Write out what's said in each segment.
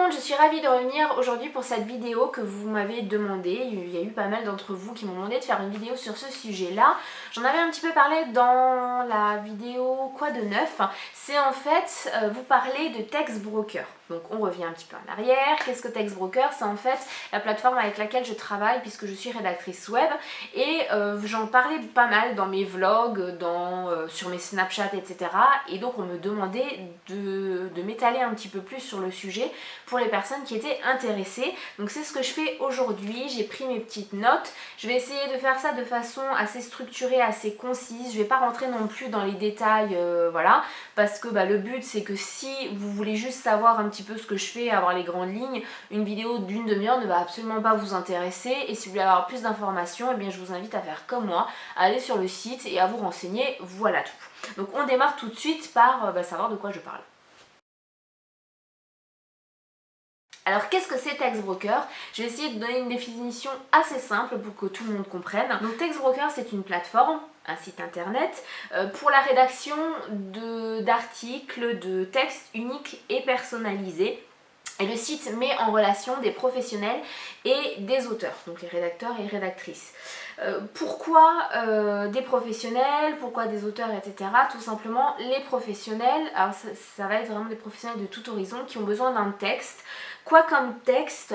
monde, je suis ravie de revenir aujourd'hui pour cette vidéo que vous m'avez demandé. Il y a eu pas mal d'entre vous qui m'ont demandé de faire une vidéo sur ce sujet-là. J'en avais un petit peu parlé dans la vidéo Quoi de neuf. C'est en fait vous parler de Textbroker. Donc on revient un petit peu en arrière. Qu'est-ce que Textbroker? C'est en fait la plateforme avec laquelle je travaille puisque je suis rédactrice web et j'en parlais pas mal dans mes vlogs, sur mes Snapchat, etc. Et donc on me demandait de m'étaler un petit peu plus sur le sujet pour les personnes qui étaient intéressées. Donc c'est ce que je fais aujourd'hui. J'ai pris mes petites notes. Je vais essayer de faire ça de façon assez structurée, assez concise. Je vais pas rentrer non plus dans les détails, voilà, parce que le but c'est que si vous voulez juste savoir un petit peu ce que je fais, avoir les grandes lignes, une vidéo d'une demi-heure ne va absolument pas vous intéresser. Et si vous voulez avoir plus d'informations, eh bien je vous invite à faire comme moi, à aller sur le site et à vous renseigner. Voilà tout. Donc on démarre tout de suite par savoir de quoi je parle. Alors qu'est-ce que c'est Textbroker? Je vais essayer de donner une définition assez simple pour que tout le monde comprenne. Donc Textbroker, c'est une plateforme, un site internet, pour la rédaction d'articles, de textes uniques et personnalisés. Et le site met en relation des professionnels et des auteurs, donc les rédacteurs et rédactrices. Pourquoi des professionnels, pourquoi des auteurs, etc. Tout simplement les professionnels, alors ça va être vraiment des professionnels de tout horizon qui ont besoin d'un texte. Quoi comme texte?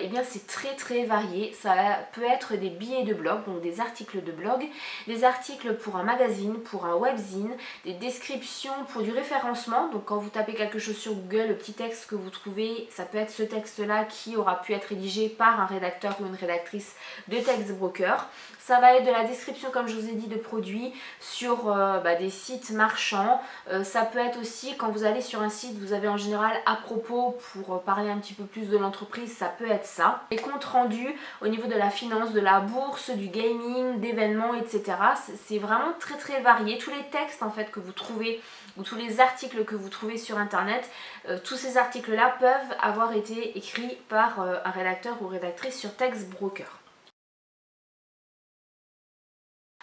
Eh bien c'est très varié. Ça peut être des billets de blog, donc des articles de blog, des articles pour un magazine, pour un webzine, des descriptions pour du référencement. Donc quand vous tapez quelque chose sur Google, le petit texte que vous trouvez, ça peut être ce texte-là qui aura pu être rédigé par un rédacteur ou une rédactrice de Textbroker. Ça va être de la description, comme je vous ai dit, de produits sur des sites marchands. Ça peut être aussi, quand vous allez sur un site, vous avez en général à propos pour parler un petit peu plus de l'entreprise, ça peut être ça. Les comptes rendus au niveau de la finance, de la bourse, du gaming, d'événements, etc. C'est vraiment très varié. Tous les textes en fait que vous trouvez ou tous les articles que vous trouvez sur internet, tous ces articles-là peuvent avoir été écrits par un rédacteur ou rédactrice sur Textbroker.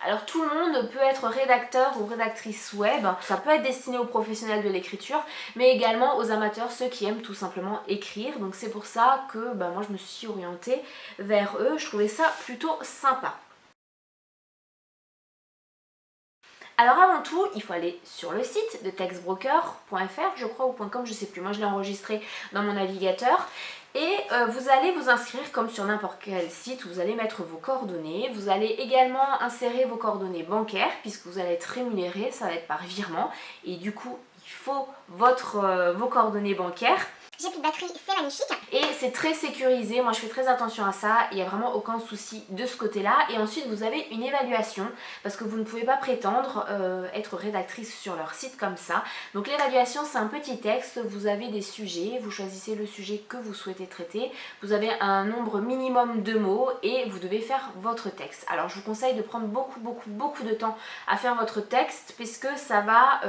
Alors tout le monde peut être rédacteur ou rédactrice web, ça peut être destiné aux professionnels de l'écriture, mais également aux amateurs, ceux qui aiment tout simplement écrire. Donc c'est pour ça que moi je me suis orientée vers eux, je trouvais ça plutôt sympa. Alors avant tout, il faut aller sur le site de textbroker.fr, je crois, ou .com, je sais plus, moi je l'ai enregistré dans mon navigateur. Et vous allez vous inscrire comme sur n'importe quel site, vous allez mettre vos coordonnées, vous allez également insérer vos coordonnées bancaires puisque vous allez être rémunéré, ça va être par virement et du coup il faut vos coordonnées bancaires. J'ai plus de batterie, c'est magnifique. Et c'est très sécurisé, moi je fais très attention à ça, il n'y a vraiment aucun souci de ce côté-là. Et ensuite vous avez une évaluation, parce que vous ne pouvez pas prétendre être rédactrice sur leur site comme ça. Donc l'évaluation c'est un petit texte, vous avez des sujets, vous choisissez le sujet que vous souhaitez traiter, vous avez un nombre minimum de mots et vous devez faire votre texte. Alors je vous conseille de prendre beaucoup de temps à faire votre texte, puisque ça va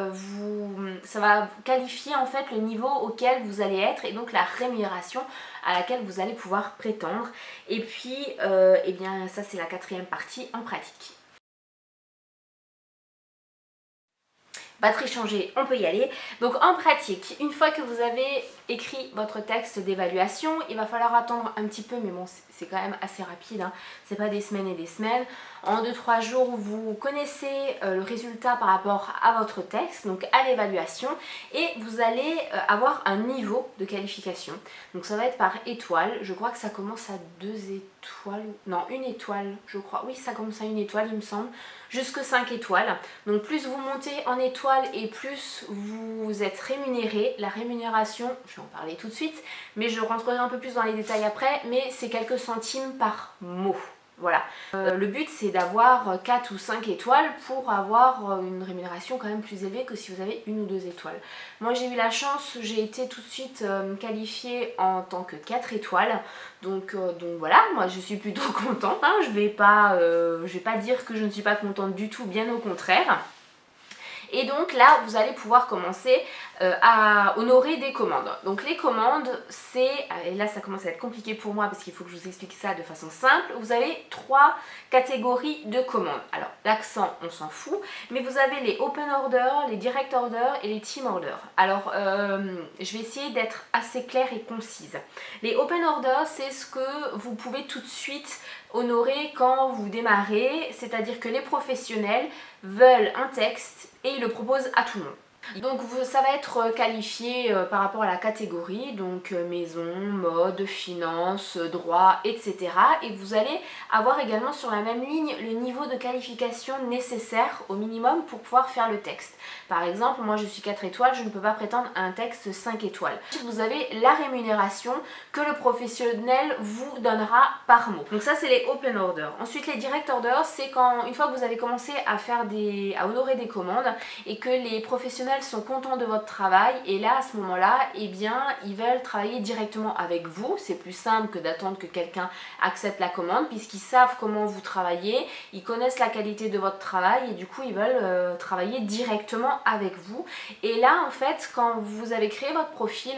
qualifier en fait le niveau auquel vous allez être et donc la rémunération à laquelle vous allez pouvoir prétendre. Et puis eh bien ça c'est la quatrième partie en pratique. Batterie changée, on peut y aller. Donc en pratique, une fois que vous avez écrit votre texte d'évaluation, il va falloir attendre un petit peu, mais bon c'est quand même assez rapide, hein. C'est pas des semaines et des semaines. En 2-3 jours, vous connaissez le résultat par rapport à votre texte, donc à l'évaluation, et vous allez avoir un niveau de qualification. Donc ça va être par étoile, je crois que ça commence à 2 étoiles, non 1 étoile je crois, oui ça commence à 1 étoile il me semble, jusque 5 étoiles. Donc plus vous montez en étoile et plus vous êtes rémunéré. La rémunération, je vais en parler tout de suite, mais je rentrerai un peu plus dans les détails après, mais c'est quelques centimes par mot. Voilà. Le but c'est d'avoir 4 ou 5 étoiles pour avoir une rémunération quand même plus élevée que si vous avez 1 ou 2 étoiles. Moi j'ai eu la chance, j'ai été tout de suite qualifiée en tant que 4 étoiles. Donc voilà, moi je suis plutôt contente, hein. Je vais pas dire que je ne suis pas contente du tout, bien au contraire. Et donc là, vous allez pouvoir commencer à honorer des commandes. Donc les commandes, c'est, et là ça commence à être compliqué pour moi parce qu'il faut que je vous explique ça de façon simple, vous avez 3 catégories de commandes. Alors l'accent, on s'en fout, mais vous avez les open orders, les direct orders et les team orders. Alors je vais essayer d'être assez claire et concise. Les open orders, c'est ce que vous pouvez tout de suite honorer quand vous démarrez, c'est-à-dire que les professionnels veulent un texte et ils le proposent à tout le monde. Donc ça va être qualifié par rapport à la catégorie, donc maison, mode, finance, droit, etc. Et vous allez avoir également sur la même ligne le niveau de qualification nécessaire au minimum pour pouvoir faire le texte. Par exemple, moi je suis 4 étoiles, je ne peux pas prétendre à un texte 5 étoiles. Vous avez la rémunération que le professionnel vous donnera par mot. Donc ça c'est les open orders. Ensuite les direct orders, c'est quand une fois que vous avez commencé à honorer des commandes et que les professionnels sont contents de votre travail, et là à ce moment-là, eh bien ils veulent travailler directement avec vous. C'est plus simple que d'attendre que quelqu'un accepte la commande puisqu'ils savent comment vous travaillez, ils connaissent la qualité de votre travail et du coup ils veulent travailler directement avec vous. Et là en fait, quand vous avez créé votre profil,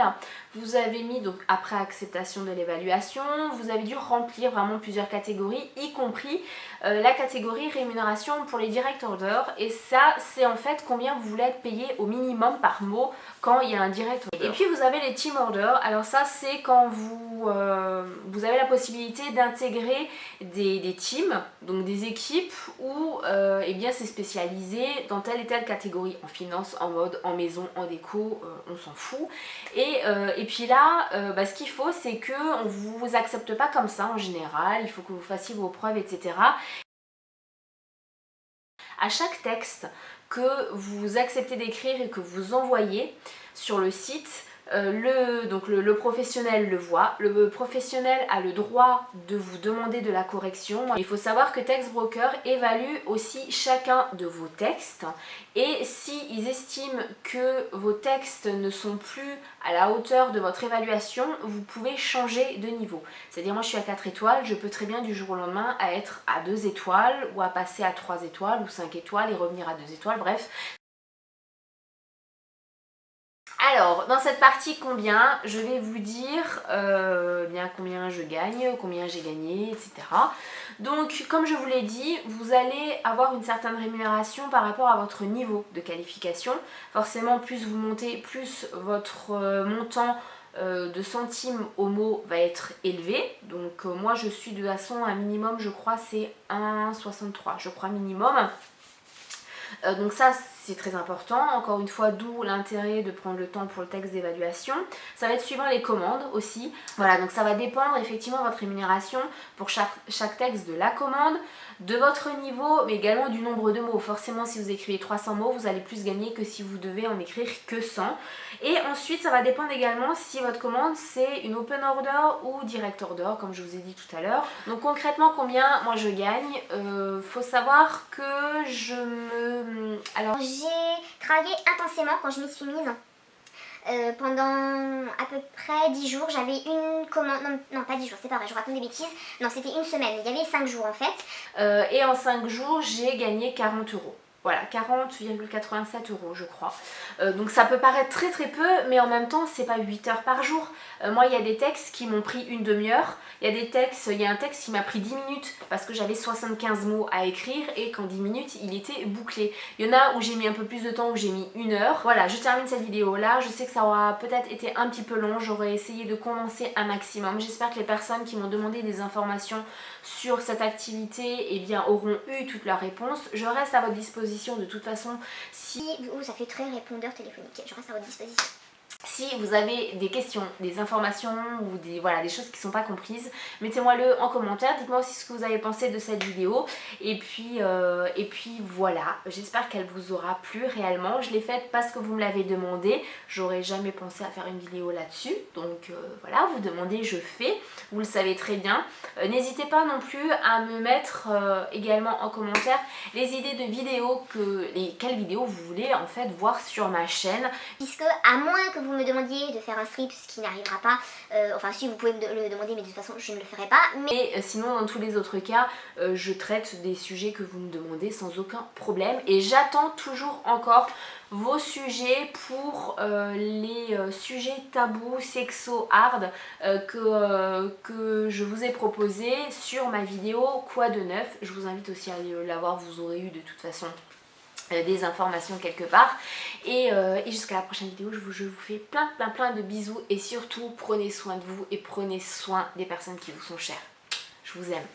vous avez mis, donc après acceptation de l'évaluation, vous avez dû remplir vraiment plusieurs catégories, y compris la catégorie rémunération pour les direct orders, et ça c'est en fait combien vous voulez être payé au minimum par mot quand il y a un direct order. Et puis vous avez les team orders. Alors ça c'est quand vous avez la possibilité d'intégrer des teams, donc des équipes où eh bien c'est spécialisé dans telle et telle catégorie, en finance, en mode, en maison, en déco, on s'en fout. Et puis là, ce qu'il faut, c'est qu'on ne vous accepte pas comme ça en général, il faut que vous fassiez vos preuves, etc. À chaque texte que vous acceptez d'écrire et que vous envoyez sur le site, le professionnel le voit, le professionnel a le droit de vous demander de la correction. Il faut savoir que Textbroker évalue aussi chacun de vos textes, et s'ils estiment que vos textes ne sont plus à la hauteur de votre évaluation, vous pouvez changer de niveau. C'est-à-dire moi je suis à 4 étoiles, je peux très bien du jour au lendemain être à 2 étoiles ou à passer à 3 étoiles ou 5 étoiles et revenir à 2 étoiles, bref. Alors, dans cette partie combien, je vais vous dire bien combien je gagne, combien j'ai gagné, etc. Donc, comme je vous l'ai dit, vous allez avoir une certaine rémunération par rapport à votre niveau de qualification. Forcément, plus vous montez, plus votre montant de centimes au mot va être élevé. Donc, moi, je suis de façon un minimum, je crois, c'est 1,63, je crois minimum. Donc ça c'est très important, encore une fois d'où l'intérêt de prendre le temps pour le texte d'évaluation. Ça va être suivant les commandes aussi. Voilà, donc ça va dépendre effectivement de votre rémunération pour chaque texte de la commande, de votre niveau, mais également du nombre de mots. Forcément si vous écrivez 300 mots, vous allez plus gagner que si vous devez en écrire que 100. Et ensuite ça va dépendre également si votre commande c'est une open order ou direct order, comme je vous ai dit tout à l'heure. Donc concrètement combien moi je gagne, faut savoir que alors j'ai travaillé intensément quand je m'y suis mise. Pendant à peu près 10 jours, j'avais une commande, non pas 10 jours, c'est pas vrai, je raconte des bêtises, non c'était une semaine, il y avait 5 jours en fait. Et en 5 jours, j'ai gagné 40 euros. Voilà, 40,87 euros je crois. Donc ça peut paraître très très peu, mais en même temps c'est pas 8 heures par jour. Moi il y a des textes qui m'ont pris une demi-heure, il y a un texte qui m'a pris 10 minutes parce que j'avais 75 mots à écrire et qu'en 10 minutes il était bouclé. Il y en a où j'ai mis un peu plus de temps, où j'ai mis 1 heure. Voilà, je termine cette vidéo là, je sais que ça aura peut-être été un petit peu long, j'aurais essayé de condenser un maximum. J'espère que les personnes qui m'ont demandé des informations sur cette activité eh bien, auront eu toutes leurs réponses. Je reste à votre disposition de toute façon si... ça fait très répondeur téléphonique, je reste à votre disposition. Si vous avez des questions, des informations ou des choses qui ne sont pas comprises, mettez-moi-le en commentaire, dites-moi aussi ce que vous avez pensé de cette vidéo. Et puis voilà, j'espère qu'elle vous aura plu réellement. Je l'ai faite parce que vous me l'avez demandé, j'aurais jamais pensé à faire une vidéo là-dessus. Donc voilà, vous demandez, je fais, vous le savez très bien. N'hésitez pas non plus à me mettre également en commentaire les idées de vidéos, quelles vidéos vous voulez en fait voir sur ma chaîne. Puisque à moins que vous vous me demandiez de faire un strip, ce qui n'arrivera pas, enfin si vous pouvez me le demander, mais de toute façon je ne le ferai pas. Mais Et sinon dans tous les autres cas, je traite des sujets que vous me demandez sans aucun problème. Et j'attends toujours encore vos sujets pour les sujets tabous, sexo, hard que je vous ai proposé sur ma vidéo Quoi de neuf. Je vous invite aussi à aller la voir, vous aurez eu de toute façon des informations quelque part. Et jusqu'à la prochaine vidéo, je vous fais plein de bisous. Et surtout, prenez soin de vous et prenez soin des personnes qui vous sont chères. Je vous aime.